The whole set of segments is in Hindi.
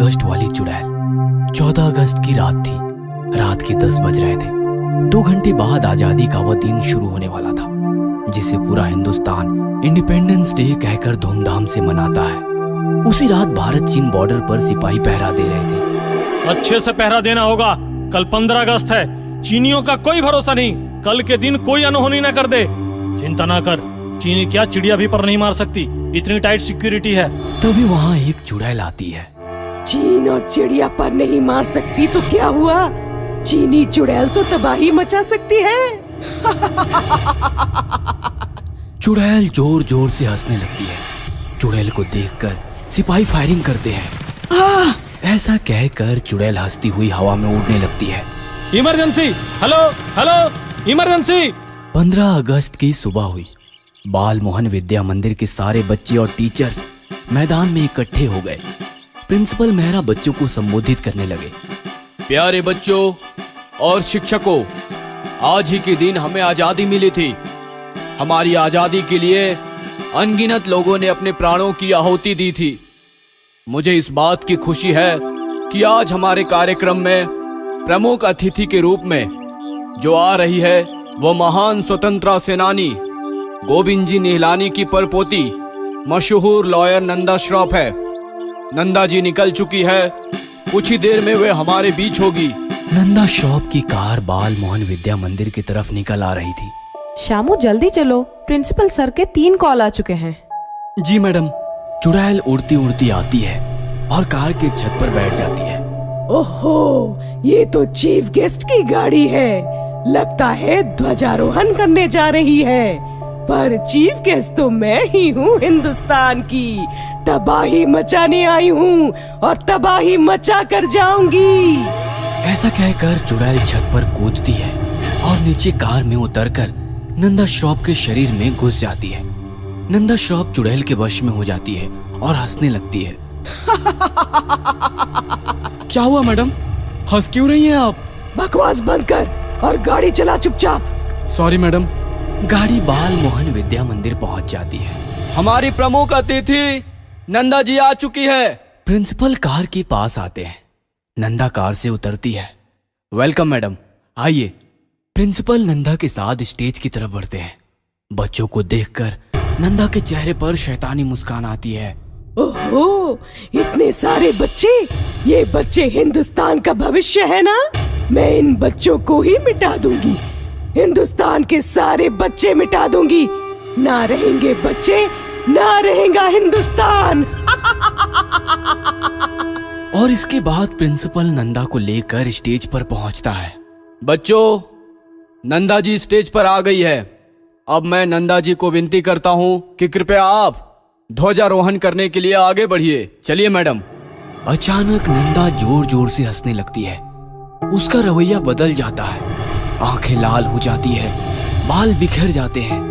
अगस्त वाली चुड़ैल। 14 अगस्त की रात थी। रात के 10 बज रहे थे। 2 घंटे बाद आजादी का वह दिन शुरू होने वाला था, जिसे पूरा हिंदुस्तान इंडिपेंडेंस डे कहकर धूमधाम से मनाता है। उसी रात भारत चीन बॉर्डर पर सिपाही पहरा दे रहे थे। अच्छे से पहरा देना होगा, कल 15 अगस्त है। चीनियों का कोई भरोसा नहीं, कल के दिन कोई अनहोनी न कर दे। चिंता ना कर, चीनी क्या चिड़िया भी पर नहीं मार सकती, इतनी टाइट सिक्योरिटी है। तभी वहाँ एक चुड़ैल आती है। चीन और चिड़िया पर नहीं मार सकती तो क्या हुआ, चीनी चुड़ैल तो तबाही मचा सकती है। चुड़ैल जोर जोर से हंसने लगती है। चुड़ैल को देखकर सिपाही फायरिंग करते हैं। ऐसा कहकर चुड़ैल हंसती हुई हवा में उड़ने लगती है। Emergency, hello hello, emergency. 15 अगस्त की सुबह हुई। बाल मोहन विद्या मंदिर के सारे बच्चे और टीचर्स मैदान में इकट्ठे हो गए। प्रिंसिपल मेहरा बच्चों को संबोधित करने लगे। प्यारे बच्चों और शिक्षकों, आज ही के दिन हमें आजादी मिली थी। हमारी आजादी के लिए अनगिनत लोगों ने अपने प्राणों की आहुति दी थी। मुझे इस बात की खुशी है कि आज हमारे कार्यक्रम में प्रमुख अतिथि के रूप में जो आ रही है वो महान स्वतंत्रता सेनानी गोविंद जी निहलानी की परपोती मशहूर लॉयर नंदा श्रॉफ है। नंदा जी निकल चुकी है, कुछ ही देर में वे हमारे बीच होगी। नंदा श्रॉफ की कार बाल मोहन विद्या मंदिर की तरफ निकल आ रही थी। शामू जल्दी चलो, प्रिंसिपल सर के 3 कॉल आ चुके हैं। जी मैडम। चुड़ैल उड़ती उड़ती आती है और कार के छत पर बैठ जाती है। ओहो, ये तो चीफ गेस्ट की गाड़ी है। लगता है ध्वजारोहण करने जा रही है। पर चीफ गेस्ट तो मैं ही हूँ, हिंदुस्तान की तबाही मचाने आई हूँ और तबाही मचा कर जाऊंगी। ऐसा कहकर चुड़ैल छत पर कूदती है और नीचे कार में उतरकर नंदा श्रॉफ के शरीर में घुस जाती है। नंदा श्रॉफ चुड़ैल के वश में हो जाती है और हंसने लगती है। क्या हुआ मैडम, हंस क्यों रही हैं आप? बकवास बंद कर और गाड़ी चला चुपचाप। Sorry madam. गाड़ी बाल मोहन विद्या मंदिर पहुंच जाती है। हमारी प्रमुख अतिथि नंदा जी आ चुकी है। प्रिंसिपल कार के पास आते हैं। नंदा कार से उतरती है। वेलकम मैडम, आइए। प्रिंसिपल नंदा के साथ स्टेज की तरफ बढ़ते हैं। बच्चों को देखकर नंदा के चेहरे पर शैतानी मुस्कान आती है। ओहो, इतने सारे बच्चे, ये बच्चे हिंदुस्तान का भविष्य है ना। मैं इन बच्चों को ही मिटा दूंगी, हिंदुस्तान के सारे बच्चे मिटा दूंगी। ना रहेंगे बच्चे, ना रहेगा हिंदुस्तान। और इसके बाद प्रिंसिपल नंदा को लेकर स्टेज पर पहुंचता है। बच्चों, नंदा जी स्टेज पर आ गई है। अब मैं नंदा जी को विनती करता हूँ कि कृपया आप ध्वजारोहण करने के लिए आगे बढ़िए। चलिए मैडम। अचानक नंदा जोर जोर से हंसने लगती है। उसका रवैया बदल जाता है, आंखें लाल हो जाती है, बाल बिखर जाते हैं।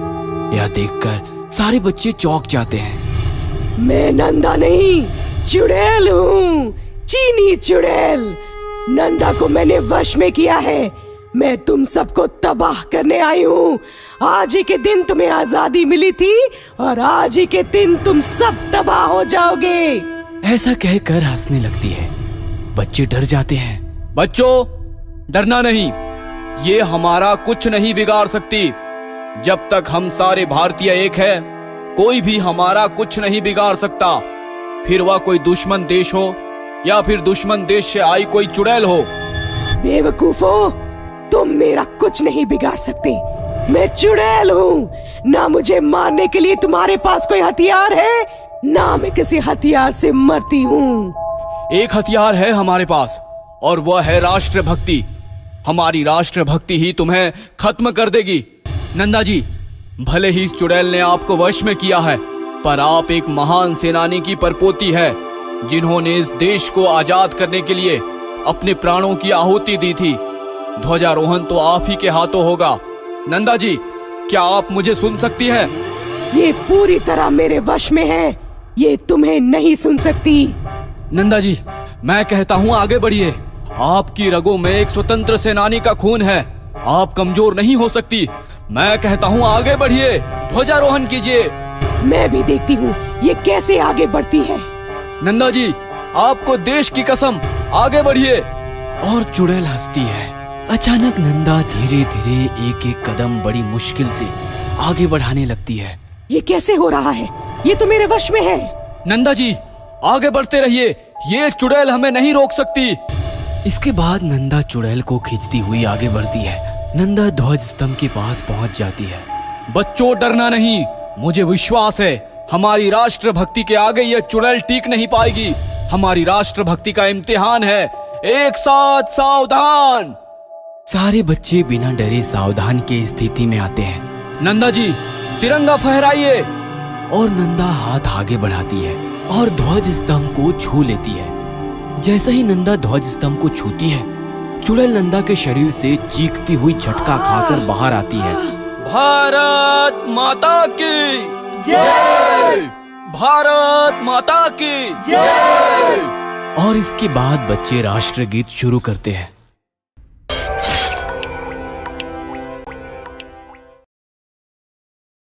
यह देखकर सारे बच्चे चौंक जाते हैं। मैं नंदा नहीं, चुड़ैल हूँ, चीनी चुड़ैल। नंदा को मैंने वश में किया है। मैं तुम सबको तबाह करने आई हूँ। आज ही के दिन तुम्हें आजादी मिली थी और आज ही के दिन तुम सब तबाह हो जाओगे। ऐसा कहकर हंसने लगती है। बच्चे डर जाते हैं। बच्चों, डरना नहीं, ये हमारा कुछ नहीं बिगाड़ सकती। जब तक हम सारे भारतीय एक है, कोई भी हमारा कुछ नहीं बिगाड़ सकता। फिर वह कोई दुश्मन देश हो या फिर दुश्मन देश से आई कोई चुड़ैल हो। बेवकूफो, तुम मेरा कुछ नहीं बिगाड़ सकते। मैं चुड़ैल हूँ। ना मुझे मारने के लिए तुम्हारे पास कोई हथियार है, ना मैं किसी हथियार से मरती हूँ। एक हथियार है हमारे पास और वह है राष्ट्रभक्ति। हमारी राष्ट्रभक्ति ही तुम्हें खत्म कर देगी। नंदा जी, भले ही इस चुड़ैल ने आपको वश में किया है, पर आप एक महान सेनानी की परपोती है, जिन्होंने इस देश को आजाद करने के लिए अपने प्राणों की आहुति दी थी। ध्वजारोहण तो आप ही के हाथों होगा। नंदा जी, क्या आप मुझे सुन सकती हैं? ये पूरी तरह मेरे वश में है, ये तुम्हें नहीं सुन सकती। नंदा जी, मैं कहता हूँ आगे बढ़िए। आपकी रगों में एक स्वतंत्र सेनानी का खून है, आप कमजोर नहीं हो सकती। मैं कहता हूँ आगे बढ़िए, ध्वजारोहण कीजिए। मैं भी देखती हूँ ये कैसे आगे बढ़ती है। नंदा जी, आपको देश की कसम, आगे बढ़िए। और चुड़ैल हंसती है। अचानक नंदा धीरे धीरे एक एक कदम बड़ी मुश्किल से आगे बढ़ाने लगती है। ये कैसे हो रहा है? ये तो मेरे वश में है। नंदा जी आगे बढ़ते रहिए, ये चुड़ैल हमें नहीं रोक सकती। इसके बाद नंदा चुड़ैल को खींचती हुई आगे बढ़ती है। नंदा ध्वज स्तंभ के पास पहुंच जाती है। बच्चों डरना नहीं, मुझे विश्वास है हमारी राष्ट्रभक्ति के आगे यह चुड़ैल टीक नहीं पाएगी। हमारी राष्ट्रभक्ति का इम्तिहान है, एक साथ सावधान। सारे बच्चे बिना डरे सावधान की स्थिति में आते हैं। नंदा जी तिरंगा फहराइए। और नंदा हाथ आगे बढ़ाती है और ध्वज स्तंभ को छू लेती है। जैसे ही नंदा ध्वज स्तंभ को छूती है, चुड़ैल नंदा के शरीर से चीखती हुई झटका खाकर बाहर आती है। भारत माता की जय! भारत माता की जय! और इसके बाद बच्चे राष्ट्रगीत शुरू करते हैं।